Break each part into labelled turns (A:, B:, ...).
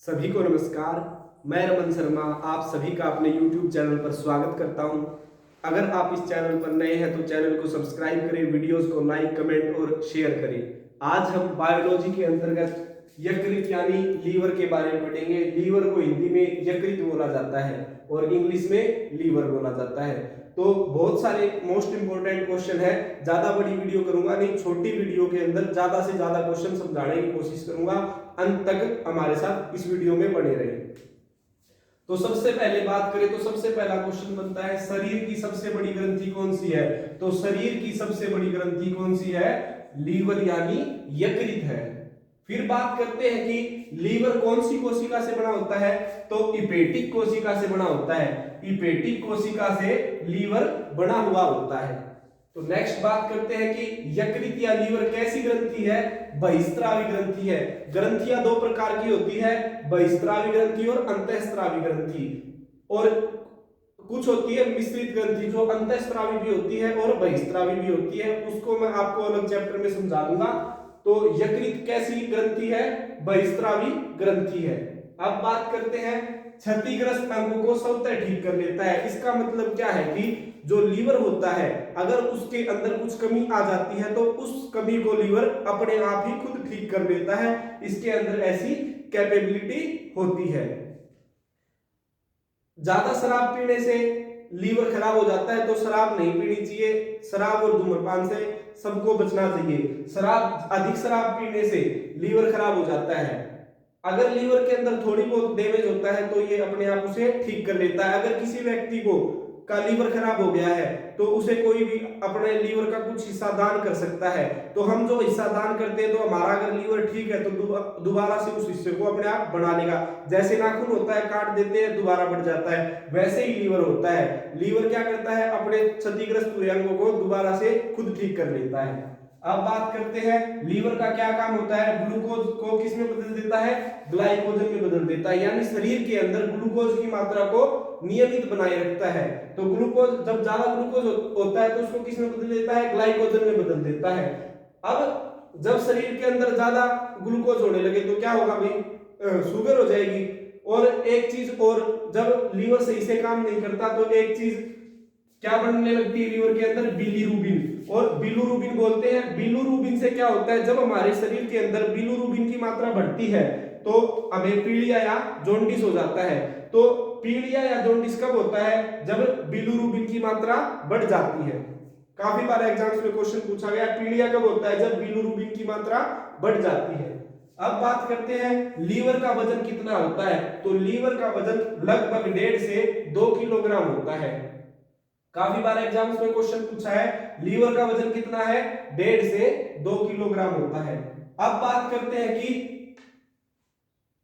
A: सभी को नमस्कार। मैं रमन शर्मा आप सभी का अपने YouTube चैनल पर स्वागत करता हूं। अगर आप इस चैनल पर नए हैं तो चैनल को सब्सक्राइब करें, वीडियोस को लाइक, कमेंट और शेयर करें। आज हम बायोलॉजी के अंतर्गत यकृत यानी लीवर के बारे में पढ़ेंगे। लीवर को हिंदी में यकृत बोला जाता है और इंग्लिश में लीवर बोला जाता है। तो बहुत सारे मोस्ट इंपोर्टेंट क्वेश्चन है। ज्यादा बड़ी वीडियो करूंगा नहीं, छोटी वीडियो के अंदर ज्यादा से ज्यादा क्वेश्चन समझाने की कोशिश करूंगा। अंत तक हमारे साथ इस वीडियो में बने रहे। तो सबसे पहले बात करें तो सबसे पहला क्वेश्चन बनता है, शरीर की सबसे बड़ी ग्रंथि कौन सी है? तो शरीर की सबसे बड़ी ग्रंथि कौन सी है? लीवर यानी यकृत है। फिर बात करते हैं कि लीवर कौन सी कोशिका से बना होता है? तो इपेटिक कोशिका से बना होता है। इपेटिक कोशिका से लीवर बना हुआ होता है। तो नेक्स्ट बात करते हैं कि यकृत या लीवर कैसी ग्रंथि है? बहिस्त्रावी ग्रंथि है। ग्रंथियां दो प्रकार की होती है, बहिस्त्रावी ग्रंथि और अंतःस्त्रावी ग्रंथि। और कुछ होती है मिश्रित ग्रंथि जो अंतःस्त्रावी भी होती है और बहिस्त्रावी भी होती है, उसको मैं आपको अलग चैप्टर में समझा दूंगा। तो यकृत कैसी ग्रंथि है? बहिस्त्रावी ग्रंथि है। अब बात करते हैं, क्षतिग्रस्त अंग को स्वतः ठीक कर लेता है। इसका मतलब क्या है कि जो लीवर होता है अगर उसके अंदर कुछ कमी आ जाती है तो उस कमी को लीवर अपने आप ही खुद ठीक कर लेता है। इसके अंदर ऐसी कैपेबिलिटी होती है। ज्यादा शराब पीने से लीवर खराब हो जाता है तो शराब नहीं पीनी चाहिए। शराब और धूम्रपान से सबको बचना चाहिए। अधिक शराब पीने से लीवर खराब हो जाता है। अगर लीवर के अंदर थोड़ी बहुत डैमेज होता है तो ये अपने आप उसे ठीक कर लेता है। अगर किसी व्यक्ति को का लीवर खराब हो गया है तो उसे कोई भी अपने लीवर का कुछ हिस्सा दान कर सकता है। तो हम जो हिस्सा दान करते हैं तो हमारा अगर लीवर ठीक है तो दोबारा से उस हिस्से को अपने आप बना लेगा। जैसे नाखून होता है, काट देते हैं दोबारा बढ़ जाता है, वैसे ही लीवर होता है। लीवर क्या करता है? अपने क्षतिग्रस्त हुए अंगों को दोबारा से खुद ठीक कर लेता है। अब बात करते हैं लीवर का क्या काम होता है? ग्लूकोज को किस में बदल देता है? ग्लाइकोजन में बदल देता है। यानी शरीर के अंदर ग्लूकोज की मात्रा को नियमित बनाए रखता है। तो ग्लूकोज जब ज्यादा ग्लूकोज होता है तो उसको किस में बदल देता है? ग्लाइकोजन में बदल देता है। अब जब शरीर के अंदर ज्यादा ग्लूकोज होने लगे तो क्या होगा भाई? शुगर हो जाएगी। और एक चीज और, जब लीवर सही से काम नहीं करता तो एक चीज क्या बनने लगती है लीवर के अंदर? बिलीरुबिन। और बिलीरुबिन बोलते हैं। बिलीरुबिन से क्या होता है? जब हमारे शरीर के अंदर बिलीरुबिन की मात्रा बढ़ती है तो हमें पीलिया या जॉन्डिस हो जाता है। तो पीलिया या जॉन्डिस कब होता है? जब बिलीरुबिन की मात्रा बढ़ जाती है। काफी बार एग्जाम्स में क्वेश्चन पूछा गया, पीलिया कब होता है? जब बिलीरुबिन की मात्रा बढ़ जाती है। अब बात करते हैं लीवर का वजन कितना होता है? तो लीवर का वजन लगभग 1.5 से 2 किलोग्राम होता है। काफी बार एग्जाम्स में क्वेश्चन पूछा है लीवर का वजन कितना है? 1.5 से 2 किलोग्राम होता है। अब बात करते हैं कि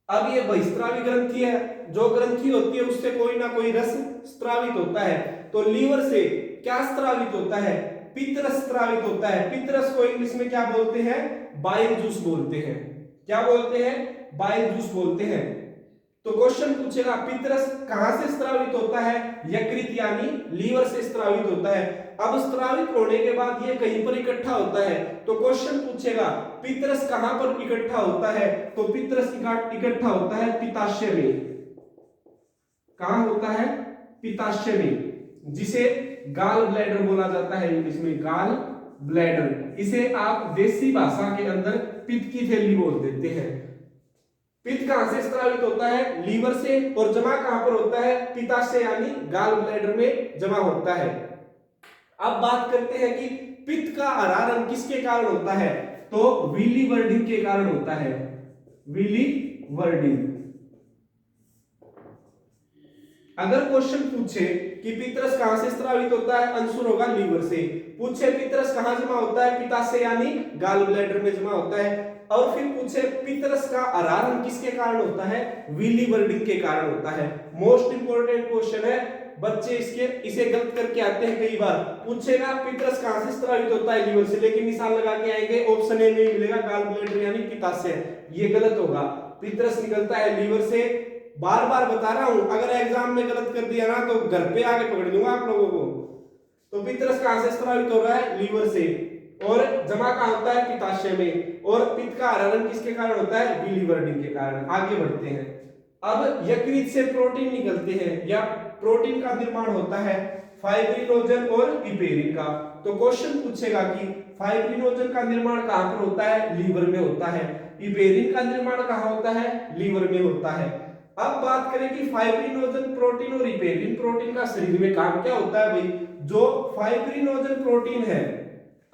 A: अब ये बहिस्त्रावी ग्रंथि है। जो ग्रंथि होती है उससे कोई ना कोई रस स्त्रावित होता है। तो लीवर से क्या स्त्रावित होता है? पित्तरस स्त्रावित होता है। पित्तरस को इंग्लिश में क्या बोलते हैं? बाइल जूस बोलते हैं। क्या बोलते हैं? बाइल जूस बोलते हैं। तो क्वेश्चन पूछेगा पित्तरस कहां से स्त्रावित होता है? यकृत यानी लीवर से स्त्रावित होता है। अब स्त्रावित होने के बाद ये कहीं पर इकट्ठा होता है। तो क्वेश्चन पूछेगा पित्तरस कहां पर इकट्ठा होता है? तो पित्तरस इकट्ठा होता है पित्ताशय में। कहां होता है? पित्ताशय में, जिसे गाल ब्लैडर बोला जाता है इंग्लिश में, गाल ब्लैडर। इसे आप देसी भाषा के अंदर पित्त की थैली बोल देते हैं। पित्त कहां से स्त्रावित होता है? लीवर से। और जमा कहां पर होता है? पित्ताशय यानी गाल ब्लैडर में जमा होता है। अब बात करते हैं कि पित्त का हरा रंग किसके कारण होता है? तो विलीवर्डिन के कारण होता है। विलीवर्डिन। अगर क्वेश्चन पूछे कि पित्तरस कहां से स्त्रावित होता है? आंसर होगा लीवर से। पूछे पित्तरस कहां जमा होता है? पित्ताशय यानी गाल ब्लैडर में जमा होता है। और फिर पूछे पित्तरस का हरा रंग किसके कारण होता है? विलीवर्डिन के कारण होता है। मोस्ट इंपोर्टेंट क्वेश्चन है, बच्चे इसे गलत करके आते हैं कई बार। पूछेगा पित्तरस कहां से स्त्रावित होता है? लीवर से, लेकिन निशान लगा के आएंगे, ऑप्शन ए में मिलेगा गाल ब्लैडर यानी पित्ताशय। ये गलत होगा। पित्तरस निकलता है लीवर से। बार बार बता रहा हूं, अगर एग्जाम में गलत कर दिया ना तो घर पे आके पकड़ दूंगा आप लोगों को। तो पित्तरस कहां से स्त्रावित हो रहा है? लीवर से। और जमा कहां होता है? पित्ताशय में। और पित्त का हरा रंग किसके कारण होता है? बिलीवर्डिन के कारण। आगे बढ़ते हैं। अब यकृत से प्रोटीन निकलते हैं या प्रोटीन का निर्माण होता है फाइब्रिनोजन और इपेरिन का। तो क्वेश्चन पूछेगा कि फाइब्रिनोजन का निर्माण कहां पर होता है, लीवर में होता है। इपेरिन का निर्माण कहां होता है, लीवर में होता है। अब बात करें कि फाइब्रिनोजन प्रोटीन और इपेरिन प्रोटीन का शरीर में काम क्या होता है भाई। जो फाइब्रिनोजन प्रोटीन है,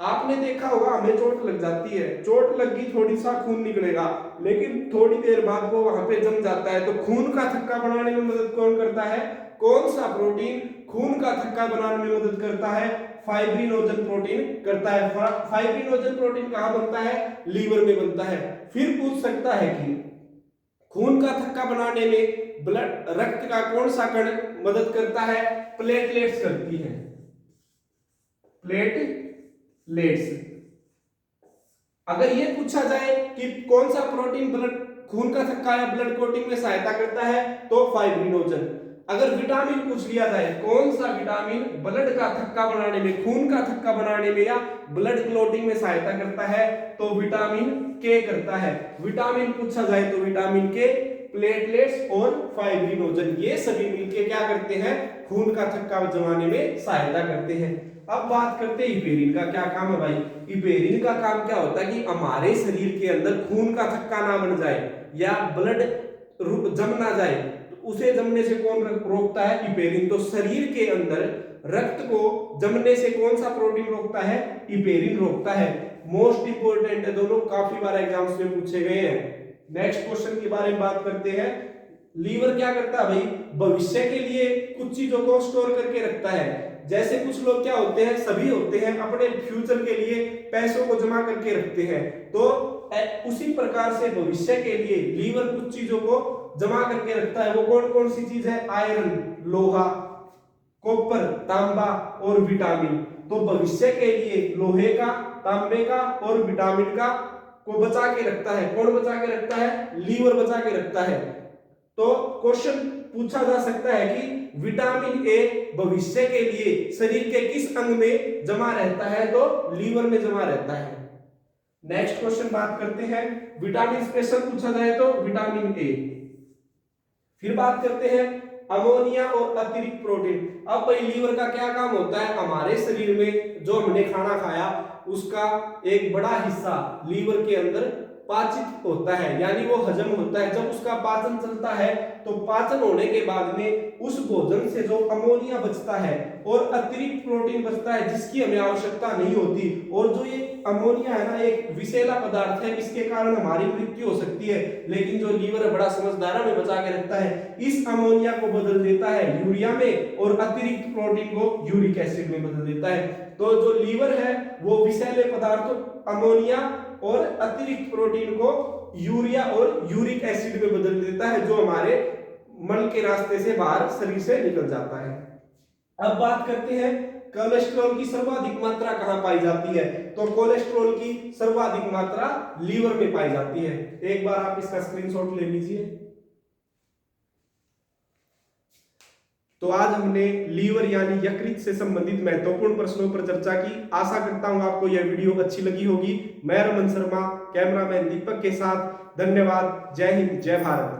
A: आपने देखा होगा हमें चोट लग जाती है, चोट लगी थोड़ी सा खून निकलेगा, लेकिन थोड़ी देर बाद वो वहां पे जम जाता है। तो खून का थक्का बनाने में मदद कौन करता है, कौन सा प्रोटीन खून का थक्का बनाने में मदद करता है, फाइब्रिनोजन प्रोटीन करता है। फाइब्रिनोजन प्रोटीन कहां बनता है, लीवर में बनता है। फिर पूछ सकता है कि खून का थक्का बनाने में रक्त का कौन सा कण मदद करता है, प्लेटलेट्स करती है, प्लेटलेट्स। अगर ये पूछा जाए कि कौन सा प्रोटीन ब्लड खून का थक्का या ब्लड क्लॉटिंग में सहायता करता है, तो फाइब्रिनोजन। अगर विटामिन पूछ लिया जाए कौन सा विटामिन ब्लड का थक्का बनाने में, खून का थक्का बनाने में या ब्लड क्लॉटिंग में सहायता करता है, तो विटामिन के करता है। विटामिन पूछा जाए तो विटामिन के, प्लेटलेट्स और फाइब्रिनोजन, ये सभी मिलके क्या करते हैं, खून का थक्का जमाने में सहायता करते हैं। अब बात करते हैं इपेरिन का क्या काम है भाई। इपेरिन का काम क्या होता है कि हमारे शरीर के अंदर खून का थक्का ना बन जाए या ब्लड जम ना जाए, तो उसे जमने से कौन रोकता है, इपेरिन। तो शरीर के अंदर रक्त को जमने से कौन सा प्रोटीन रोकता है, इपेरिन रोकता है। मोस्ट इंपोर्टेंट है दोनों, काफी बार एग्जाम्स में पूछे गए हैं। नेक्स्ट क्वेश्चन के बारे में बात करते हैं। लीवर क्या करता है भाई, भविष्य के लिए कुछ चीजों को स्टोर करके रखता है। जैसे कुछ लोग क्या होते हैं, सभी होते हैं, अपने फ्यूचर के लिए पैसों को जमा करके रखते हैं। तो उसी प्रकार से भविष्य के लिए लीवर कुछ चीजों को जमा करके रखता है। वो कौन कौन सी चीज है, आयरन, लोहा, कॉपर, तांबा और विटामिन। तो भविष्य के लिए लोहे का, तांबे का और विटामिन का को बचा के रखता है। कौन बचा के रखता है, लीवर बचा के रखता है। तो क्वेश्चन पूछा जा सकता है कि विटामिन ए भविष्य के लिए शरीर के किस अंग में जमा रहता है, तो लीवर में जमा रहता है। नेक्स्ट क्वेश्चन बात करते हैं, विटामिन स्पेशल पूछा जाए तो विटामिन ए। फिर बात करते हैं अमोनिया और अतिरिक्त प्रोटीन। अब भाई लीवर का क्या काम होता है, हमारे शरीर में जो हमने खाना खाया उसका एक बड़ा हिस्सा लीवर के अंदर पाचित होता है, यानी वो हजम होता है। जब उसका पाचन चलता है तो पाचन होने के बाद में उस भोजन से जो अमोनिया बचता है और अतिरिक्त प्रोटीन बचता है जिसकी हमें आवश्यकता नहीं होती। और जो ये अमोनिया है ना, एक विषैला पदार्थ है, इसके कारण हमारी मृत्यु हो सकती है, लेकिन जो लीवर बड़ा समझदार है, हमें बचा के रखता है। इस अमोनिया को बदल देता है यूरिया में और अतिरिक्त प्रोटीन को यूरिक एसिड में बदल देता है। तो जो लीवर है वो विषैले पदार्थ अमोनिया और अतिरिक्त प्रोटीन को यूरिया और यूरिक एसिड में बदल देता है, जो हमारे मल के रास्ते से बाहर शरीर से निकल जाता है। अब बात करते हैं कोलेस्ट्रॉल की सर्वाधिक मात्रा कहां पाई जाती है। तो कोलेस्ट्रॉल की सर्वाधिक मात्रा लीवर में पाई जाती है। एक बार आप इसका स्क्रीनशॉट ले लीजिए। तो आज हमने लीवर यानी यकृत से संबंधित महत्वपूर्ण प्रश्नों पर चर्चा की। आशा करता हूं आपको यह वीडियो अच्छी लगी होगी। मैं रमन शर्मा, कैमरामैन दीपक के साथ। धन्यवाद। जय हिंद, जय भारत।